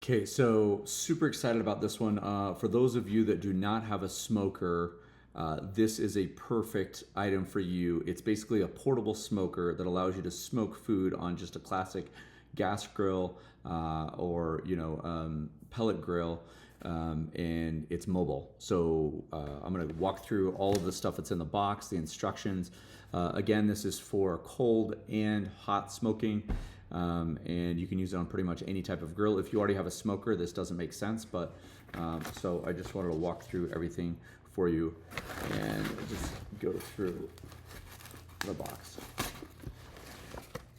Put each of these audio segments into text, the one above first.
Okay, so super excited about this one. For those of you that do not have a smoker, this is a perfect item for you. It's basically a portable smoker that allows you to smoke food on just a classic gas grill or pellet grill, and it's mobile. So I'm going to walk through all of the stuff that's in the box, the instructions. Again, this is for cold and hot smoking. And you can use it on pretty much any type of grill. If you already have a smoker, this doesn't make sense, but so I just wanted to walk through everything for you and just go through the box.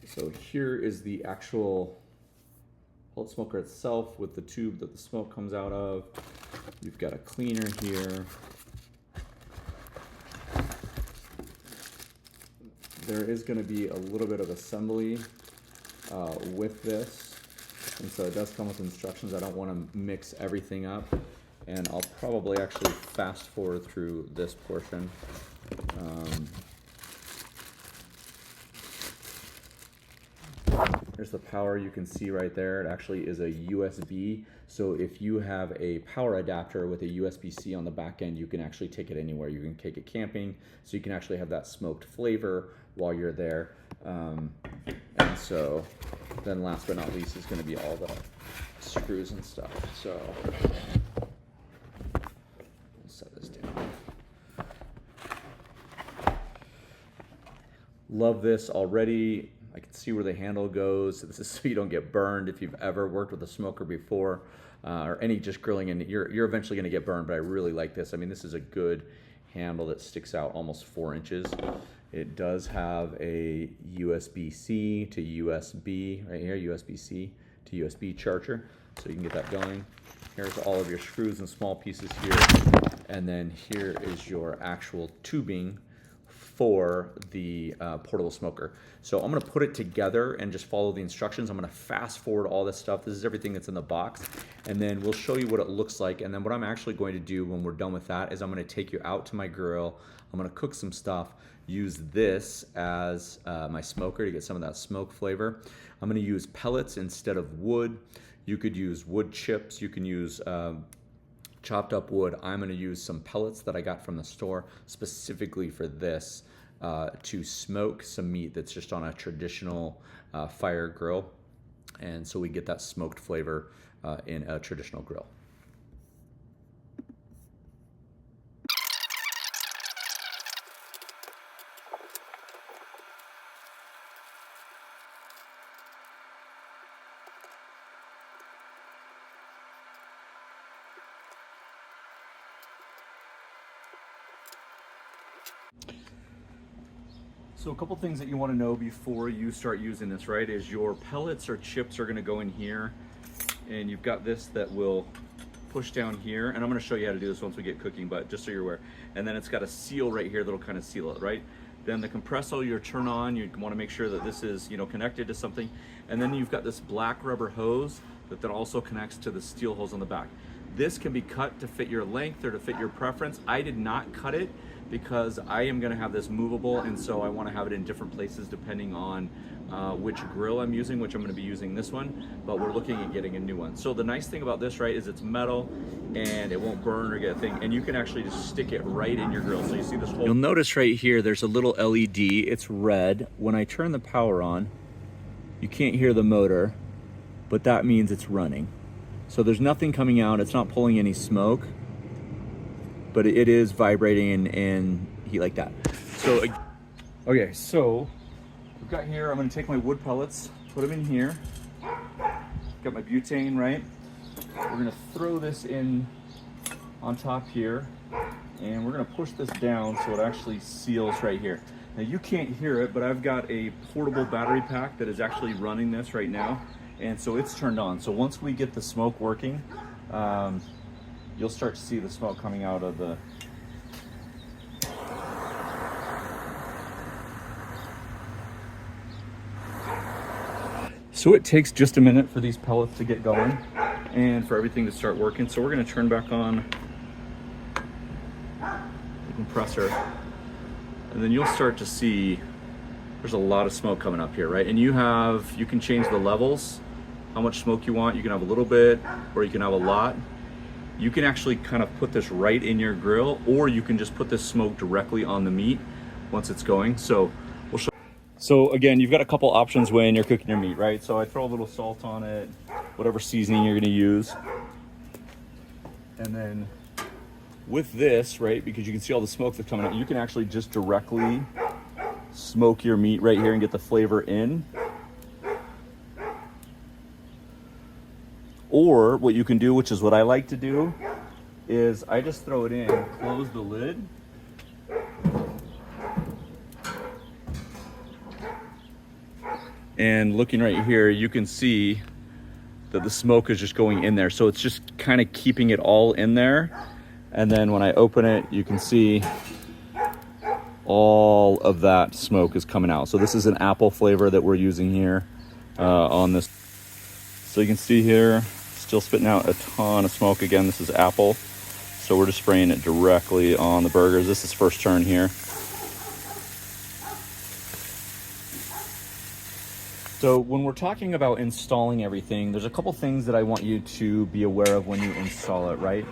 So here is the actual pellet smoker itself with the tube that the smoke comes out of. You've got a cleaner here. There is going to be a little bit of assembly with this, and so it does come with instructions. I don't want to mix everything up, and I'll probably actually fast forward through this portion. There's the power. You can see right there, it actually is a USB, so if you have a power adapter with a USB-C on the back end, you can actually take it anywhere. You can take it camping, so you can actually have that smoked flavor while you're there. And so then last but not least is going to be all the screws and stuff. So let's set this down. Love this already. I can see where the handle goes. This is so you don't get burned. If you've ever worked with a smoker before, or any just grilling, and you're eventually going to get burned, but I really like this. I mean, this is a good handle that sticks out almost 4 inches. It does have a USB-C to USB, right here, USB-C to USB charger, so you can get that going. Here's all of your screws and small pieces here, and then here is your actual tubing for the portable smoker. So I'm gonna put it together and just follow the instructions. I'm gonna fast forward all this stuff. This is everything that's in the box, and then we'll show you what it looks like. And then what I'm actually going to do when we're done with that is I'm gonna take you out to my grill. I'm gonna cook some stuff, use this as my smoker to get some of that smoke flavor. I'm gonna use pellets instead of wood. You could use wood chips, you can use chopped up wood. I'm gonna use some pellets that I got from the store specifically for this to smoke some meat that's just on a traditional fire grill. And so we get that smoked flavor in a traditional grill. So a couple things that you want to know before you start using this, right, is your pellets or chips are going to go in here, and you've got this that will push down here, and I'm going to show you how to do this once we get cooking, but just so you're aware. And then it's got a seal right here that'll kind of seal it, right? Then the compressor you turn on, you want to make sure that this is, connected to something. And then you've got this black rubber hose that then also connects to the steel hose on the back. This can be cut to fit your length or to fit your preference. I did not cut it because I am going to have this movable, and so I want to have it in different places depending on which grill I'm using, which I'm going to be using this one, but we're looking at getting a new one. So the nice thing about this, right, is it's metal and it won't burn or get a thing, and you can actually just stick it right in your grill. So you see this whole... You'll notice right here there's a little LED. It's red. When I turn the power on, you can't hear the motor, but that means it's running. So there's nothing coming out. It's not pulling any smoke, but it is vibrating and heat like that. So, okay, so we've got here, I'm gonna take my wood pellets, put them in here. Got my butane, right? We're gonna throw this in on top here, and we're gonna push this down so it actually seals right here. Now you can't hear it, but I've got a portable battery pack that is actually running this right now, and so it's turned on. So once we get the smoke working, you'll start to see the smoke coming out of the... So it takes just a minute for these pellets to get going and for everything to start working. So we're going to turn back on the compressor, and then you'll start to see there's a lot of smoke coming up here, right? And you can change the levels how much smoke you want. You can have a little bit or you can have a lot. You can actually kind of put this right in your grill, or you can just put this smoke directly on the meat once it's going. So we'll show. So again, you've got a couple options when you're cooking your meat, right? So I throw a little salt on it, whatever seasoning you're gonna use. And then with this, right, because you can see all the smoke that's coming out, you can actually just directly smoke your meat right here and get the flavor in. Or what you can do, which is what I like to do, is I just throw it in, close the lid, and looking right here, you can see that the smoke is just going in there. So it's just kind of keeping it all in there. And then when I open it, you can see all of that smoke is coming out. So this is an apple flavor that we're using here on this. So you can see here, still spitting out a ton of smoke. Again, this is apple. So we're just spraying it directly on the burgers. This is first turn here. So when we're talking about installing everything, there's a couple things that I want you to be aware of when you install it, right?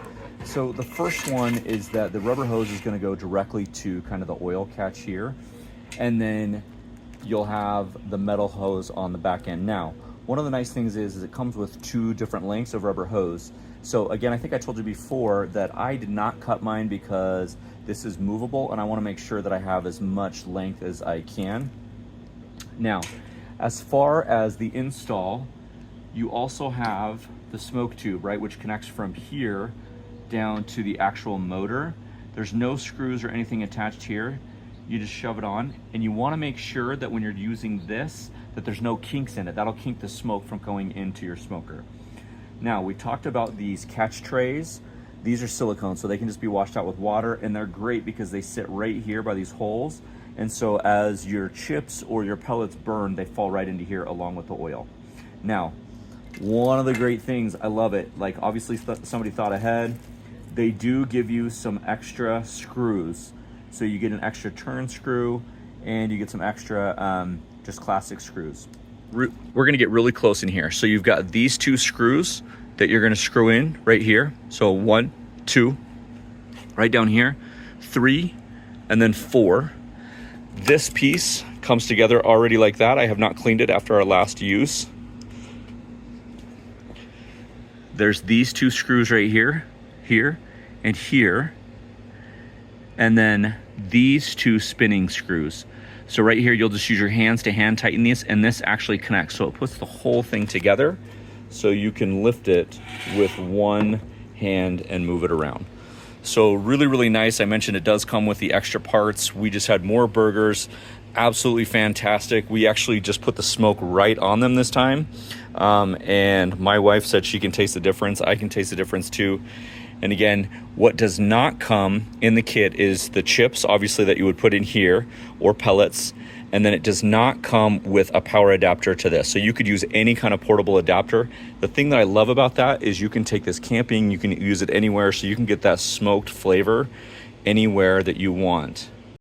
So the first one is that the rubber hose is going to go directly to kind of the oil catch here. And then you'll have the metal hose on the back end. Now, one of the nice things is it comes with 2 different lengths of rubber hose. So again, I think I told you before that I did not cut mine because this is movable and I want to make sure that I have as much length as I can. Now, as far as the install, you also have the smoke tube, right, which connects from here down to the actual motor. There's no screws or anything attached here. You just shove it on, and you want to make sure that when you're using this, that there's no kinks in it. That'll kink the smoke from going into your smoker. Now, we talked about these catch trays. These are silicone, so they can just be washed out with water, and they're great because they sit right here by these holes. And so as your chips or your pellets burn, they fall right into here along with the oil. Now, one of the great things, I love it, like obviously somebody thought ahead. They do give you some extra screws. So you get an extra turn screw and you get some extra just classic screws. We're gonna get really close in here. So you've got these 2 screws that you're gonna screw in right here. So 1, 2, right down here, 3, and then 4. This piece comes together already like that. I have not cleaned it after our last use. There's these 2 screws right here, here, and here. And then these 2 spinning screws. So right here, you'll just use your hands to hand tighten these, and this actually connects. So it puts the whole thing together so you can lift it with one hand and move it around. So really, really nice. I mentioned it does come with the extra parts. We just had more burgers, absolutely fantastic. We actually just put the smoke right on them this time. And my wife said she can taste the difference. I can taste the difference too. And again, what does not come in the kit is the chips, obviously, that you would put in here, or pellets. And then it does not come with a power adapter to this. So you could use any kind of portable adapter. The thing that I love about that is you can take this camping, you can use it anywhere, so you can get that smoked flavor anywhere that you want.